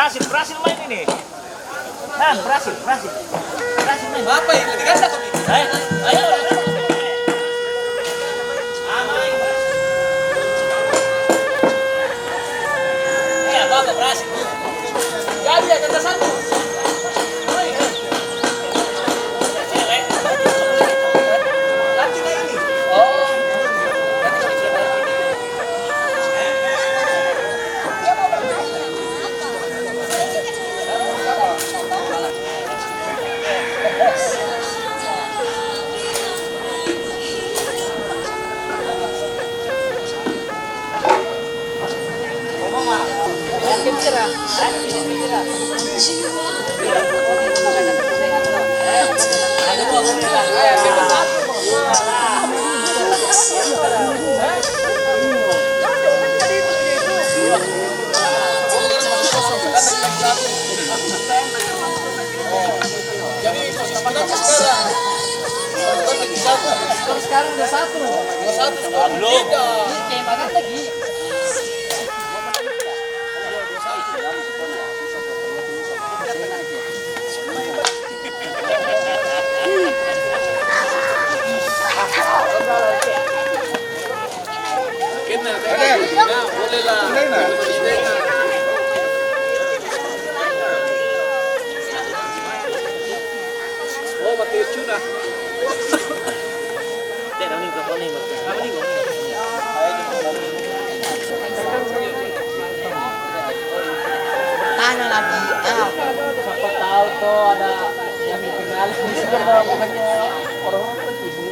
Berhasil main ini. Nah, berhasil main. Apa ini? Dikasih aku. Ayo. Apa berhasil? Jadi ya kata satu. Sekarang udah satu. Belum. Kayak banget lagi. Oh, mati cuna. Tanya lagi. Siapa tahu tuh ada yang ditinggal di sana bukannya orang itu.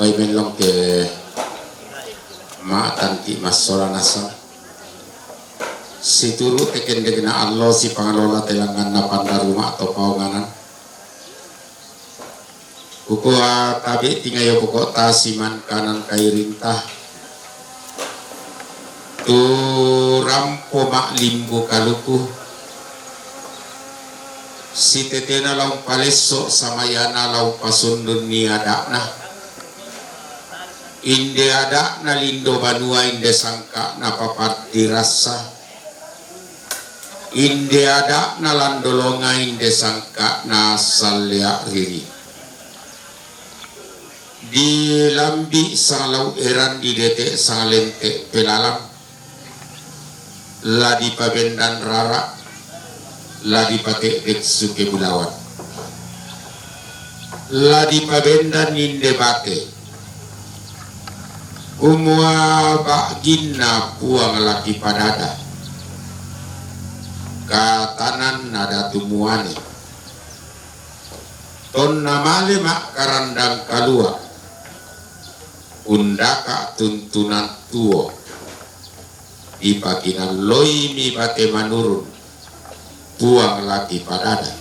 bay menlong ke ma tanti masola nasa situru teken degna Allah si pangalola telangan na pandaruma atau paunganan kuku tabi tingayo pokok tasiman kanan kairintah tu rampo mak limbu kaluku si tetena lau paleso samayana lau pasundun ni adakna inde adakna lindo banua inde sangka na papat dirasa inde adakna landolonga inde sangka na salya riri di lambi sang lau eran di dete sang lente pelalam la di pabendan rara la di pate dek suke bulawan la di pabendan ninde bate umua bagina puang laki padada katanan nada tumuane ton namale mak karandang kalua undaka tuntunan tuo ipakinan loimi bate manurun puang laki padada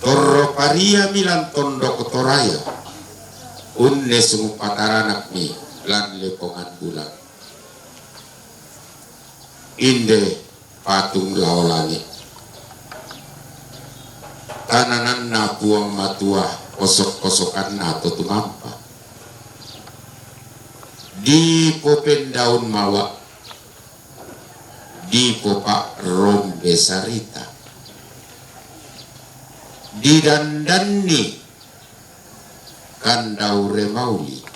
torro paria milan tondok toraya unne sungu pataranak mi lan lepongan bulan inde patung laolangi tananan na puang matua kosok-kosokan na tumampa di popen daun mawa di popak rombe sarita di dandani kandaure mauli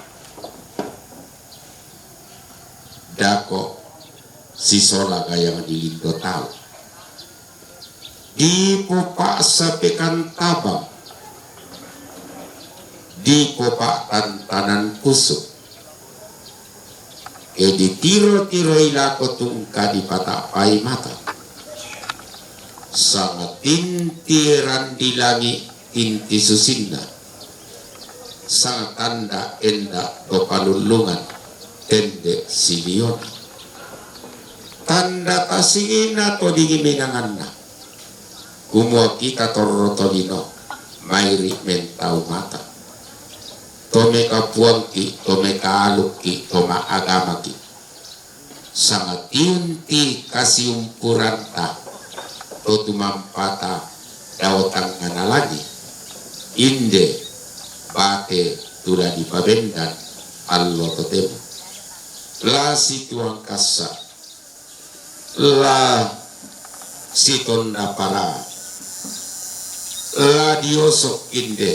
dako sisola gayang dilindo tau di popak sapekan tabang di popak tantanan kusuk di tiro-tiro ilako tungka di patapai mata sangat tintiran di langit tinti susinda sangat tanda enda dopalulungan tende siliona tanda tasina to dingiminanganna kumua kita torotolino mairi mentau mata tome kapuang ki, tome kaaluk ki, toma agama ki sangat inti kasih umpuran ta to tumampata daotang ngana lagi inde bate tula di pabendan allo totemo la situang kasa la sitonda para la diosok inde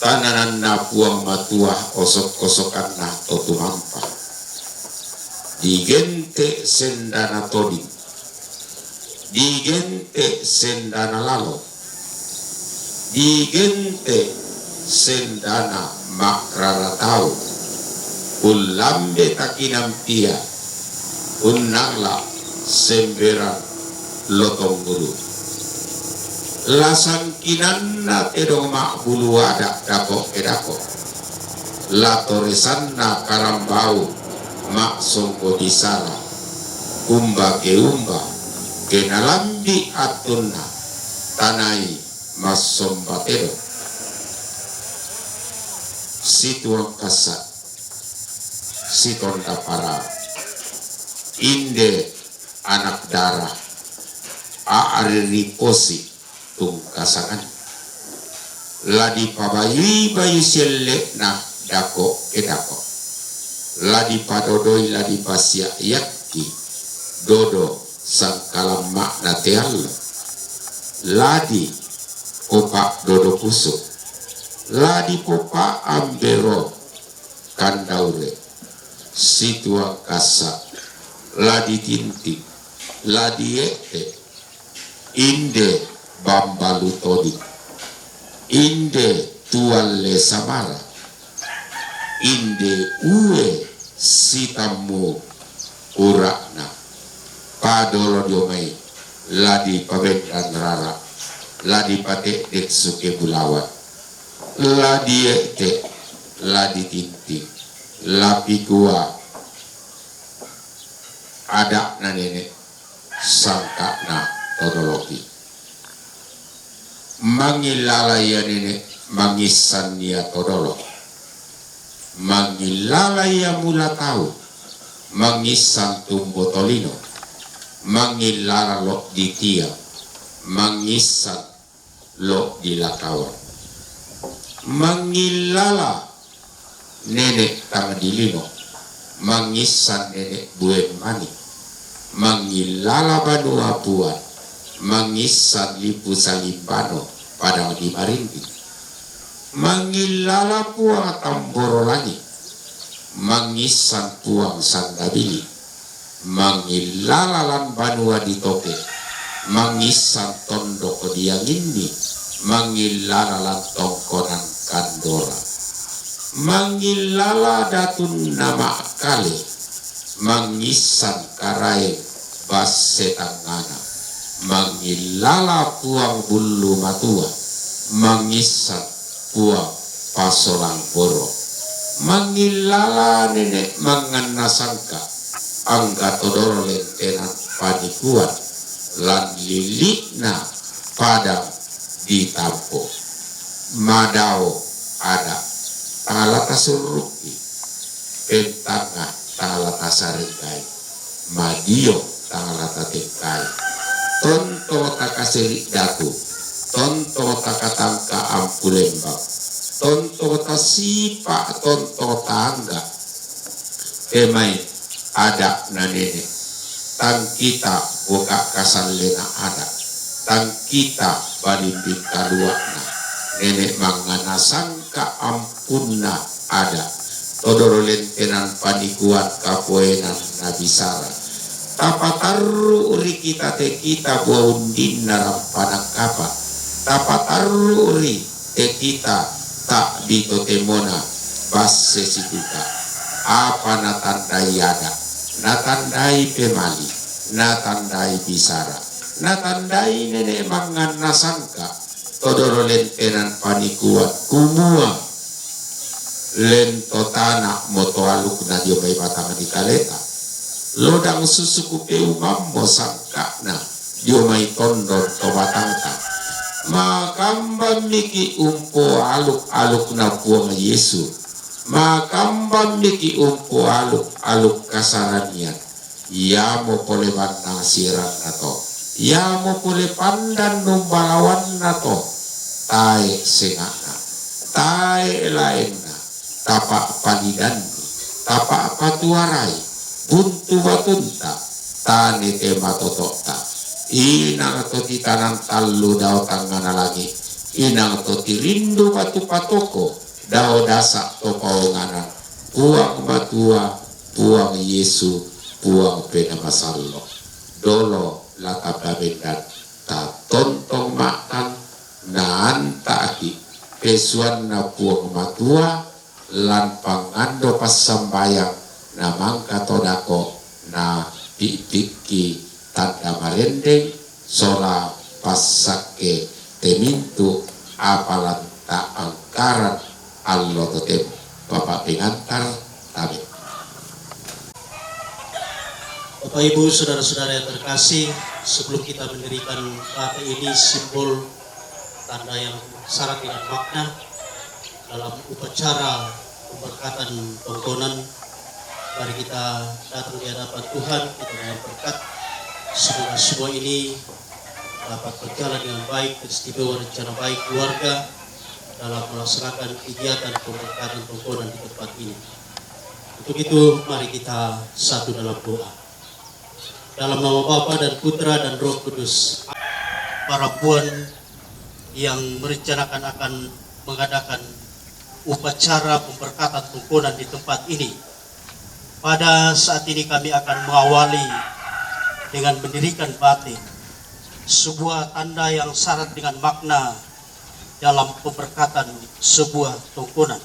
tananan na puang matua osok-kosokan na totumampa digente sendana todi digente sendana lalo digente sendana makraratau ulambe takinampia unnangla semberan lotong guru lasang kinanna edong mak bulu ada dako edako la toresanna karambau mak songko disala umba ke nalambi atunna tanai mas sombatero situang kasa sitonda para inde anak darah aariri posi tung kasangan ladi pabayi bayi selle na dako edako ladi padodoi ladi pasya yakki dodo sangkalam makna teal ladi opak dodo kusuk ladi popa ambero kandaure situa kasa ladi tintik ladi ete inde bambalu todi inde tualle samara inde uwe sitamu urakna padolo diomai ladi pabendan rara ladi pate dek suke bulawan la diete, la ditinting, la pikua, ada na nenek sangka na todologi. Mangilalaya nenek mangisan ya todolo. Mangilalaya mula tahu, mangisan tumbo tolino, mangilala lo di tiang, mangisan lo di lakawan. Mangilala nenek tang dilino, mangisan nenek buen mani, mangilala banua puan, mangisan lipu salimpano padang di marinti, mangilala puang tamboro langit, mangisan puang sandabili, mangilala lan banua di toke, mangisan tondok diangindi, mangilala lan tongkonan kandora, mangilala datun nama kale, mangisan karai base tangana, mangilala puang bulu matua, mangisan puang pasolang boro, mangilala nenek mangana sangka, angga todoro lentenan padikuan, lan lilikna padang ditampo, madao ada talata suruki, pentanga talata saringkai, madio talata tengkai, tonto takaseri datu, tonto takatangka ampulembang, tonto tasipa, tonto tangga, emai ada na nenek, tang kita buka kasalena ada, tang kita balimbing kaluakna, nenek mangana sangka ampunna ada, todoro lentenan panikuan kapoenan nabisara, tapataru uri kita te kita buundin naram panang kapa, tapataru uri te kita tak bito temona basse situka, apa natandai ada, natandai pemali, natandai bisara, natandai nenek mangana sangka, todoro lentenan panikuan kumua, lento tanah moto aluk na dio may batang di kaleta, lodang susuku peu mambo sangka na dio may tondor to batangka, makamba miki umpo aluk na puang Yesu, makamba miki umpo aluk kasaranian, ya mo pole bandang sirang na to, ya mo pole pandan numbalawan na to, tae sengana, tae lain na, tapak panidandi, tapak patuarai, buntu batunta, tani tema totokta, inang to titanang talu daw tangana lagi, inang to tirindu batu patoko, daw dasak to paunganan, puang batua, puang Yesu, puang penamasallo, dolo latap dabendan, ta tontong makan, naan taati, pesuan na puang matua, lan pangando pasambayang na mangka todako na pipiki tanda marendeng sola pasake temintu apalan ta angkaran allo totem bapak pengantar tabe. Bapak Ibu saudara-saudara yang terkasih, sebelum kita mendirikan batu ini simbol tanda yang syarat dengan makna dalam upacara pemberkatan tongkonan, mari kita datang di hadapan Tuhan, kita mohon berkat semoga semua ini dapat berjalan dengan baik, peristiwa rencana baik keluarga dalam melaksanakan kegiatan pemberkatan tongkonan di tempat ini. Untuk itu mari kita satu dalam doa. Dalam nama Bapa dan Putra dan Roh Kudus, para puan yang merencanakan akan mengadakan upacara pemberkatan tongkonan di tempat ini, pada saat ini kami akan mengawali dengan mendirikan batin, sebuah tanda yang syarat dengan makna dalam pemberkatan sebuah tongkonan.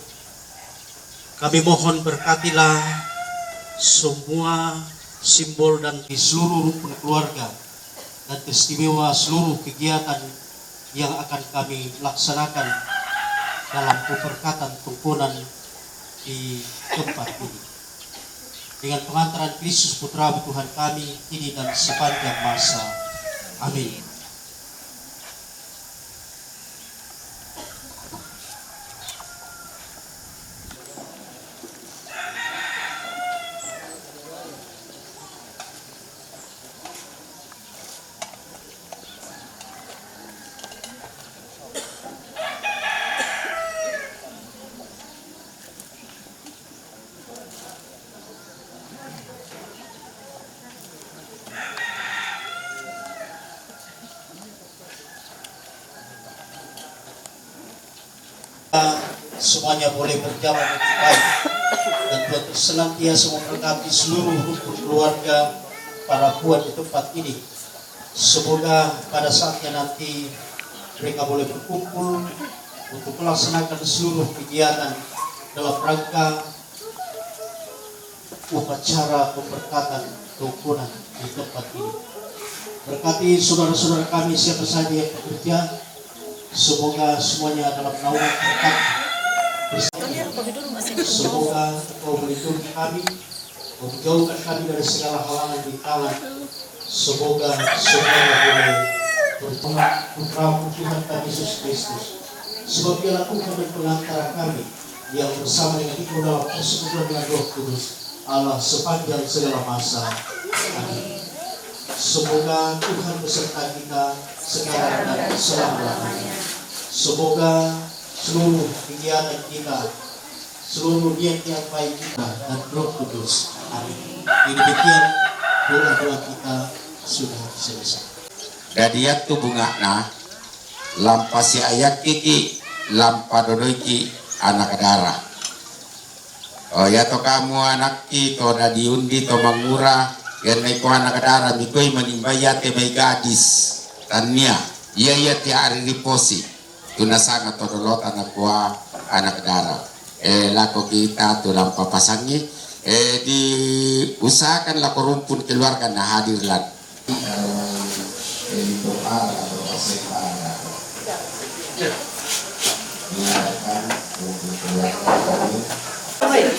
Kami mohon berkatilah semua simbol dan di seluruh rukun keluarga dan istimewa seluruh kegiatan yang akan kami laksanakan dalam keberkatan tuntunan di tempat ini. Dengan pengantaran Kristus Putra Tuhan kami kini dan sepanjang masa. Amin. Semuanya boleh berjalan dengan baik dan Tuhan senantiasa memberkati seluruh rukun keluarga para puan di tempat ini. Semoga pada saatnya nanti mereka boleh berkumpul untuk melaksanakan seluruh kegiatan dalam rangka upacara pemberkatan kerukunan di tempat ini. Berkati saudara-saudara kami siapa saja yang bekerja, semoga semuanya dalam naungan berkat. Semoga Engkau melindungi kami, menjauhkan kami dari segala halangan di tangan. Semoga semuanya boleh bertemu putra Tuhan kami Yesus Kristus. Sebab Dialah Tuhan dan pengantara kami yang bersama dengan Ibu dalam persekutuan dengan Roh Kudus Allah sepanjang segala masa. Amin. Semoga Tuhan beserta kita sekarang dan selama-lamanya. Semoga seluruh kegiatan kita, seluruh niat yang baik kita dan Roh Kudus. Amin. Demikian doa-doa kita sudah selesai. Dadiat tu bunga na lampasi ayak kiki lampa dodoiki anak darah. Oh ya to kamu anak to dadi undi to mangura yan may ko anak darah mikoy manimbayate may gadis tanya iya ti ari riposi tunasanga to dolot anak kuah anak darah lako kita tu lampa pasangi diusahakan lako rumpun keluarga na hadirlan doa atau kesepahaman biarkan rumpun keluarga kami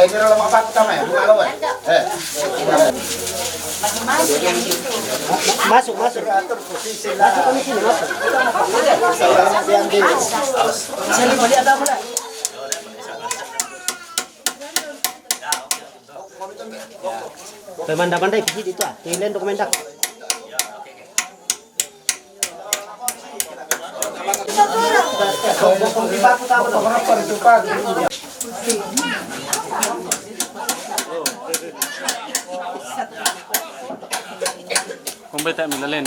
kira lama apa pertama ya? Buka lo Masuk. Atur posisi lah. Masuk ke sini, masuk. Sini balik ada apa dah? Pemandai pergi itu ah. Tilen dokumentak. Kompeten milalen.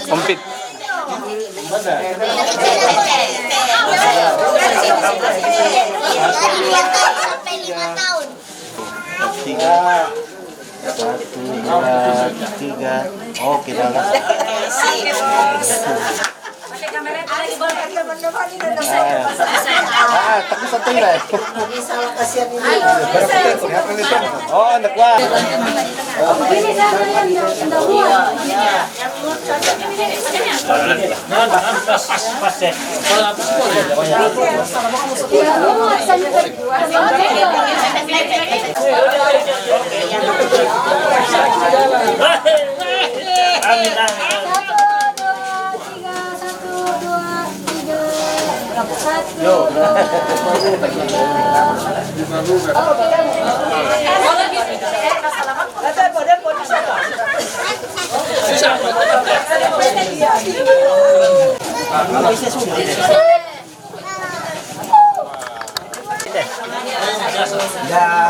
Komplit. Sampai 5 tahun. 3 1 2 3 oke dah tapi satu lah oh anak wah Pas ya.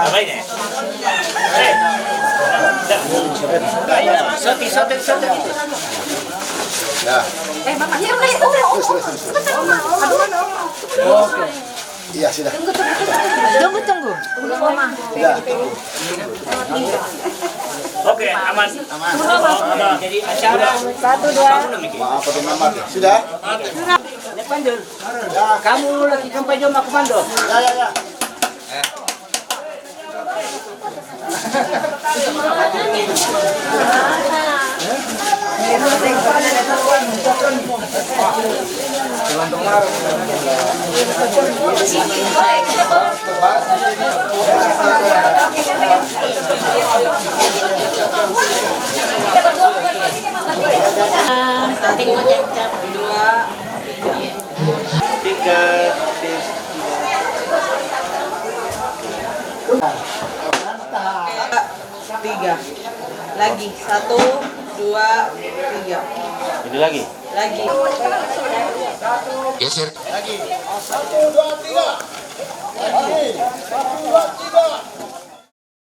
Apa ini? Sotik. Iya, sudah. Tunggu. Oke, aman. Jadi acara 1, 2. Maaf, pakai nomor. Sudah? ya kamu lagi kampanye sama komando Ya. Tiga lagi 1, 2, 3 ini lagi Geser. Lagi. 1, 2, 3.